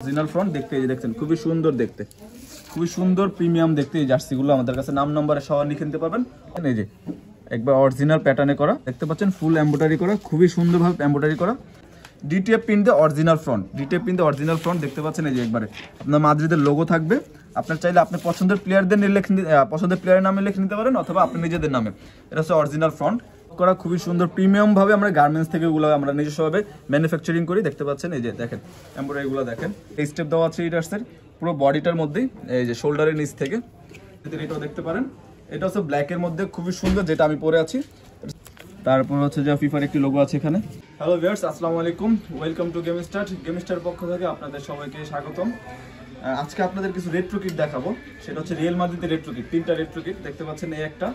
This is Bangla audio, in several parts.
অরিজিনাল ফ্রন্ট দেখতে এই যে দেখছেন খুবই সুন্দর দেখতে, খুবই সুন্দর প্রিমিয়াম দেখতে। এই জার্সিগুলো আমাদের কাছে নাম নম্বরে সহ লিখে নিতে পারবেন। এই যে একবার অরিজিনাল প্যাটার্নে করা দেখতে পাচ্ছেন, ফুল এমব্রয়ডারি করা, খুবই সুন্দরভাবে এমব্রয়ডারি করা। ডিটিএফ প্রিন্ট দিয়ে অরিজিনাল ফ্রন্ট, ডিটিএফ প্রিন্ট দিয়ে অরিজিনাল ফ্রন্ট দেখতে পাচ্ছেন। এই যে একবারে আপনার মাদ্রিদের লোগো থাকবে। আপনার চাইলে আপনি পছন্দের প্লেয়ারদের পছন্দের প্লেয়ারের নামে লিখে নিতে পারেন অথবা আপনি নিজেদের নামে। এটা হচ্ছে অরিজিনাল ফ্রন্ট করা, খুবই সুন্দর প্রিমিয়াম ভাবে আমরা গার্মেন্টস থেকে এগুলো আমরা নিজস্বভাবে ম্যানুফ্যাকচারিং করি। দেখতে পাচ্ছেন এই যে দেখেন এমব্রয়ডারিগুলো দেখেন, এই স্টেপ দেওয়া আছে এটার পুরো বডিটার মধ্যেই, এই যে শোল্ডারের নিচ থেকে এটাও দেখতে পারেন। এটা হচ্ছে ব্ল্যাকের মধ্যে খুবই সুন্দর, যেটা আমি পরে আছি। তারপর হচ্ছে যে ফিফার একটি লোগো আছে এখানে। হ্যালো ভিউয়ার্স, আসসালামু আলাইকুম, ওয়েলকাম টু গেমস্টার পক্ষ থেকে আপনাদের সবাইকে স্বাগতম। আজকে আপনাদের কিছু রেট্রো কিট দেখাবো। সেটা হচ্ছে রিয়েল মাদ্রিদের রেট্রো কিট, তিনটা রেট্রো কিট দেখতে পাচ্ছেন, এই একটা,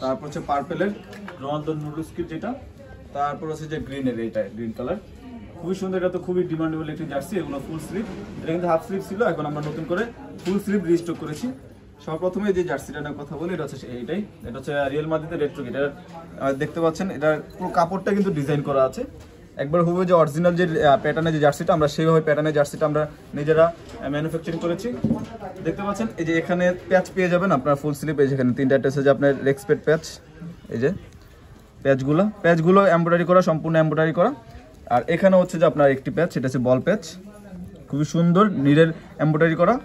তারপর হচ্ছে পার্পেলের রোনালদো নুডলস কিট যেটা, তারপর হচ্ছে যে গ্রিনের, এইটা গ্রিন কালার, খুবই সুন্দর। এটা তো খুবই ডিমান্ডেবল একটি জার্সি। এগুলো ফুল স্লিভ, এটা কিন্তু হাফ স্লিভ ছিল, এখন আমরা নতুন করে ফুল স্লিভ রিস্টক করেছি। সর্বপ্রথমে যে জার্সিটা নিয়ে কথা বলি, এটা হচ্ছে এইটাই, এটা হচ্ছে রিয়েল মাদ্রিদের রেট্রো কিট। এটা দেখতে পাচ্ছেন, এটার পুরো কাপড়টা কিন্তু ডিজাইন করা আছে একবার হুবহু যে অরিজিনাল যে প্যাটার্নের যে জার্সিটা, আমরা সেইভাবে প্যাটার্নের জার্সিটা আমরা নিজেরা ম্যানুফ্যাকচারিং করেছি। দেখতে পাচ্ছেন এই যে এখানে প্যাচ পেয়ে যাবেন আপনার ফুল স্লিভ, এই যেখানে তিনটা আছে যে আপনার রেক্সপেট প্যাচ, এই যে প্যাচগুলো এমব্রয়ডারি করা, সম্পূর্ণ এমব্রয়ডারি করা। আর এখানে হচ্ছে যে আপনার একটি প্যাচ, সেটা হচ্ছে বল প্যাচ, খুবই সুন্দর নিডের এমব্রয়ডারি করা।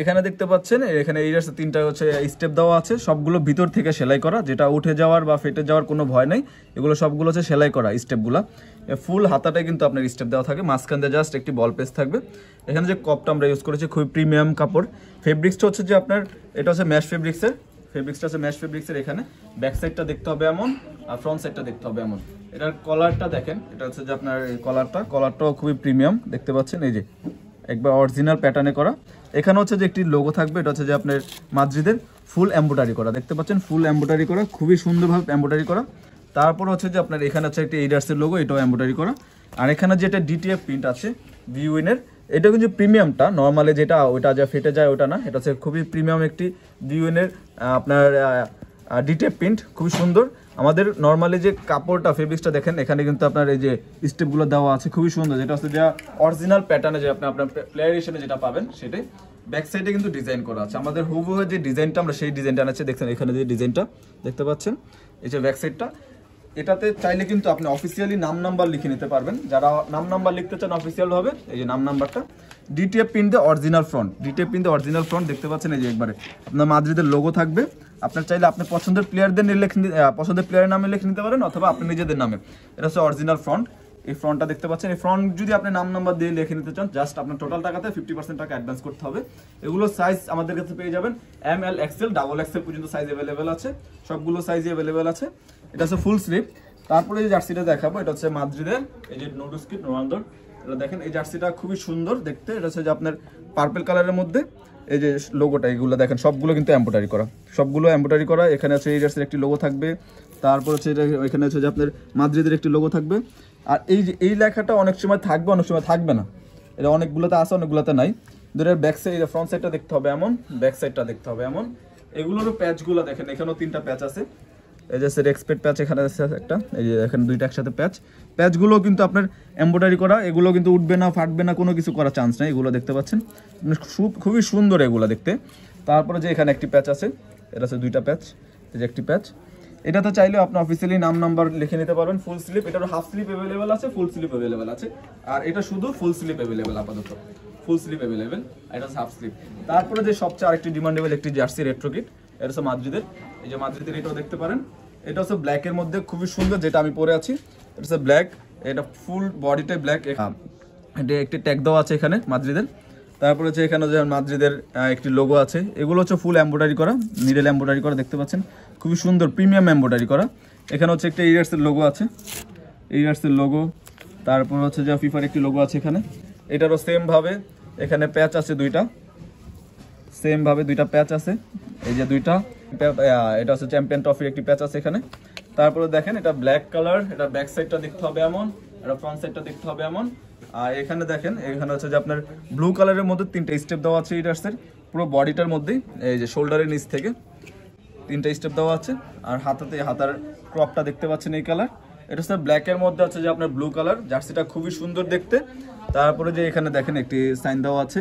এখানে দেখতে পাচ্ছেন এখানে এই তিনটা হচ্ছে স্টেপ দেওয়া আছে, সবগুলো ভিতর থেকে সেলাই করা, যেটা উঠে যাওয়ার বা ফেটে যাওয়ার কোনো ভয় নেই। এগুলো সবগুলো হচ্ছে সেলাই করা স্টেপগুলো। ফুল হাতাটাই কিন্তু আপনার স্টেপ দেওয়া থাকে, মাঝখান দিয়ে জাস্ট একটি বল পেজ থাকবে। এখানে যে কপটা আমরা ইউজ করেছি খুবই প্রিমিয়াম কাপড়। ফেব্রিক্সটা হচ্ছে যে আপনার, এটা হচ্ছে ম্যাশ ফেব্রিক্সটা হচ্ছে ম্যাশ ফেব্রিক্সের। এখানে ব্যাক সাইডটা দেখতে হবে এমন, আর ফ্রন্ট সাইডটা দেখতে হবে এমন। এটার কলারটা দেখেন, এটা হচ্ছে যে আপনার কলারটাও খুবই প্রিমিয়াম দেখতে পাচ্ছেন, এই যে একবার অরিজিনাল প্যাটার্নে করা। এখানে হচ্ছে যে একটি লোগো থাকবে, এটা হচ্ছে যে আপনার মাদ্রিদের ফুল এমব্রয়ডারি করা, দেখতে পাচ্ছেন ফুল এমব্রয়ডারি করা, খুবই সুন্দরভাবে এমব্রয়ডারি করা। তারপর হচ্ছে যে আপনার এখানে হচ্ছে একটি এইডার্সের লোগো, এটাও এমব্রয়ডারি করা। আর এখানে যেটা ডিটিএফ প্রিন্ট আছে ভিউইনের, এটা কিন্তু প্রিমিয়ামটা, নর্মালি যেটা ওইটা যা ফেটে যায় ওটা না, এটা হচ্ছে খুবই প্রিমিয়াম একটি ভিউইনের আপনার ডিটিএফ প্রিন্ট, খুবই সুন্দর। আমাদের নর্মালি যে কাপড়টা ফেব্রিক্সটা দেখেন, এখানে কিন্তু আপনার এই যে স্টেপগুলো দেওয়া আছে খুবই সুন্দর, যেটা হচ্ছে যা অরিজিনাল প্যাটার্নে যে আপনার প্লেয়ার হিসেবে যেটা পাবেন সেটাই। ব্যাক সাইডে কিন্তু ডিজাইন করা আছে আমাদের হুবহু যে ডিজাইনটা, আমরা সেই ডিজাইনটা আনাচ্ছি। দেখছেন এখানে যে ডিজাইনটা দেখতে পাচ্ছেন, এই যে ব্যাক সাইডটা, এটাতে চাইলে কিন্তু আপনি অফিসিয়ালি নাম নাম্বার লিখে নিতে পারবেন। যারা নাম নাম্বার লিখতে চান অফিসিয়াল হবে, এই যে নাম নাম্বারটা। ডিটিএফ প্রিন্ট দিয়ে অরিজিনাল ফ্রন্ট দেখতে পাচ্ছেন, এই যে একবারে আপনার মাদ্রিদের লোগো থাকবে। আপনার চাইলে আপনি পছন্দের প্লেয়ারের নামে লিখে নিতে পারেন অথবা আপনি নিজেদের নামে। এটা হচ্ছে অরিজিনাল ফ্রন্ট। এই ফ্রন্টটা দেখতে পাচ্ছেন, এই ফ্রন্ট যদি আপনি নাম নাম্বার দিয়ে লিখে নিতে চান, জাস্ট আপনার টোটাল টাকাতে 50% টাকা অ্যাডভান্স করতে হবে। এগুলো সাইজ আমাদের কাছে পেয়ে যাবেন ML, XL, XXL পর্যন্ত সাইজ অ্যাভেলেবেল আছে, সবগুলো সাইজই অ্যাভেলেবেল আছে। এটা হচ্ছে ফুল স্লিভ। তারপরে যে জার্সিটা দেখাবো, এটা হচ্ছে মাদ্রিদের এই যে নুডলস কিট রোনালদোর। এটা দেখেন, এই জার্সিটা খুবই সুন্দর দেখতে। এটা হচ্ছে যে আপনার পার্পল কালারের মধ্যে এই যে লোগোটা, এগুলো দেখেন সবগুলো কিন্তু এমব্রয়ডারি করা, এখানে আছে এই জার্সির একটি লোগো থাকবে। তারপর হচ্ছে এখানে হচ্ছে যে আপনার মাদ্রিদের একটি লোগো থাকবে। আর এই যে এই লেখাটা অনেক সময় থাকবে, অনেক সময় থাকবে না। এটা অনেকগুলোতে আছে, অনেকগুলোতে নাই। দুটোর ব্যাক সাইড, ফ্রন্ট সাইডটা দেখতে হবে এমন, ব্যাক সাইডটা দেখতে হবে এমন। এগুলোরও প্যাচগুলো দেখেন, এখানেও তিনটা প্যাচ আছে। এই যে এক্সপেক্ট প্যাচ এখানে আছে একটা, এই যে এখানে দুইটা একসাথে প্যাচগুলো কিন্তু আপনার এমব্রয়ডারি করা, এগুলো কিন্তু উঠবে না, ফাটবে না, কোনো কিছু করার চান্স নেই। এগুলো দেখতে পাচ্ছেন খুবই সুন্দর এগুলো দেখতে। তারপরে যে এখানে একটি প্যাচ আছে, এটা হচ্ছে দুইটা প্যাচ, এই যে একটি প্যাচ। এটাতে চাইলেও আপনি অফিসিয়ালি নাম নাম্বার লিখে নিতে পারবেন। ফুল স্লিভ, এটার হাফ স্লিভ অ্যাভেলেবেল আছে, ফুল স্লিভ অ্যাভেলেবেল আছে। আর এটা শুধু ফুল স্লিভ অ্যাভেলেবেল, আপাতত ফুল স্লিভ অ্যাভেলেবেল, এটা হচ্ছে হাফ স্লিভ। তারপরে যে সবচেয়ে আরেকটি ডিমান্ডেবল একটি জার্সি রেট্রো কিট, এটা হচ্ছে মাদ্রিদের, এই যে মাদ্রিদের, এটাও দেখতে পারেন। এটা হচ্ছে ব্ল্যাকের মধ্যে খুবই সুন্দর, যেটা আমি পরে আছি। এটা হচ্ছে ব্ল্যাক, এটা ফুল বডিটাই ব্ল্যাক। এটা একটি ট্যাগ দেওয়া আছে এখানে মাদ্রিদের। তারপরে হচ্ছে এখানে যে মাদ্রিদের একটি লোগো আছে। এগুলো হচ্ছে ফুল এমব্রয়ডারি করা, নিডেল এমব্রয়ডারি করা, দেখতে পাচ্ছেন খুবই সুন্দর প্রিমিয়াম এমব্রয়ডারি করা। এখানে হচ্ছে একটা এইডার্সের লোগো আছে, তারপর হচ্ছে যে ফিফার একটি লোগো আছে এখানে। এটারও সেম ভাবে এখানে প্যাচ আছে দুইটা, প্যাচ আছে, এই যে দুইটা। এটা হচ্ছে চ্যাম্পিয়ন ট্রফির একটি প্যাচ আছে এখানে। তারপরে দেখেন, এটা ব্ল্যাক কালার, এটা ব্যাক সাইডটা দেখতে হবে এমন, এটা ফ্রন্ট সাইডটা দেখতে হবে এমন। আর এখানে দেখেন, এখানে হচ্ছে যে আপনার ব্লু কালারের মধ্যে তিনটা স্টেপ দেওয়া আছে এইডার্সের পুরো বডিটার মধ্যেই, এই যে শোল্ডারের নিচ থেকে তিনটা স্টেপ দেওয়া আছে। আর হাতার ক্রপটা দেখতে পাচ্ছেন এই কালার, এটা হচ্ছে ব্ল্যাকের মধ্যে আছে যে আপনার ব্লু কালার, জার্সিটা খুবই সুন্দর দেখতে। তারপরে যে এখানে দেখেন একটি সাইন দেওয়া আছে,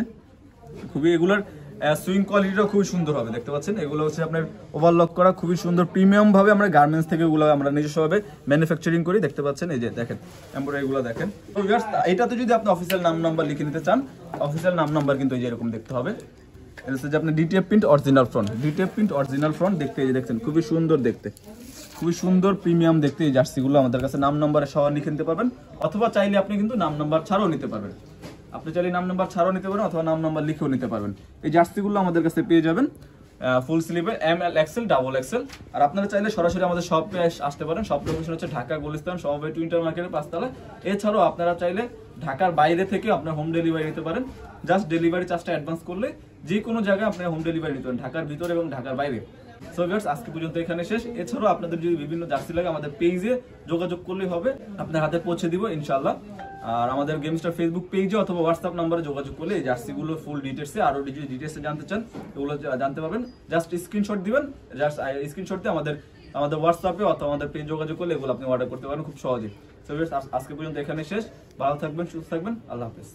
খুবই এগুলোর সুইং কোয়ালিটিটাও খুবই সুন্দর হবে, দেখতে পাচ্ছেন। এগুলো হচ্ছে আপনার ওভারলক করা, খুবই সুন্দর প্রিমিয়াম ভাবে আমরা গার্মেন্টস থেকে এগুলো আমরা নিজস্বভাবে ম্যানুফ্যাকচারিং করি, দেখতে পাচ্ছেন। এই যে দেখেন এমব্রয়ডারিগুলো দেখেন। তো ভিউয়ার্স, এটাতে যদি আপনি অফিসিয়াল নাম নাম্বার লিখে নিতে চান, অফিসিয়াল নাম নাম্বার কিন্তু এই যে এরকম দেখতে হবে। এটা হচ্ছে যে আপনার DTF print original front, DTF print original front দেখতে, এই যে দেখছেন খুবই সুন্দর দেখতে, খুবই সুন্দর প্রিমিয়াম দেখতে। এই জার্সিগুলো আমাদের কাছে নাম নাম্বারে সহ নিয়ে নিতে পারবেন, অথবা চাইলে আপনি কিন্তু নাম নাম্বার ছাড়াও নিতে পারবেন। আপনি চাইলে নাম নাম্বার ছাড়াও নিতে পারেন, অথবা নাম নাম্বার লিখেও নিতে পারবেন। এই জার্সিগুলো আমাদের কাছে পেয়ে যাবেন ফুল স্লিভে M L XL double XL. আর আপনারা চাইলে সরাসরি আমাদের শপে আসতে পারেন। শপ লোকেশন হচ্ছে ঢাকা গুলিস্তান সমবায় টুইন্টার মার্কেটের 5 তলায়। এছাড়াও আপনারা চাইলে ঢাকার বাইরে থেকে আপনার হোম ডেলিভারি নিতে পারেন। জাস্ট ডেলিভারি চার্জটা অ্যাডভান্স করলে যে কোনো জায়গায় আপনি হোম ডেলিভারি নিতে পারেন, ঢাকার ভিতরে এবং ঢাকার বাইরে। সো ভিউয়ার্স, আজকে পর্যন্ত এখানে শেষ। এছাড়াও আপনাদের যদি বিভিন্ন জার্সি লাগে আমাদের পেজে যোগাযোগ করলেই হবে, আপনার হাতে পৌঁছে দিব ইনশাআল্লাহ। আর আমাদের গেমস্টার ফেসবুক পেজে অথবা হোয়াটসঅ্যাপ নাম্বারে যোগাযোগ করলে এই জার্সিগুলো ফুল ডিটেলসে আরো ডিটেলসে জানতে চান এগুলো জানতে পারবেন। জাস্ট স্ক্রিনশট দিবেন, জাস্ট স্ক্রিনশট দিয়ে আমাদের হোয়াটসঅ্যাপে অথবা আমাদের পেজ যোগাযোগ করলে এগুলো আপনি অর্ডার করতে পারেন খুব সহজে। সো ভিউয়ার্স, আজকে পর্যন্ত এখানে শেষ। ভালো থাকবেন, সুস্থ থাকবেন, আল্লাহ হাফেজ।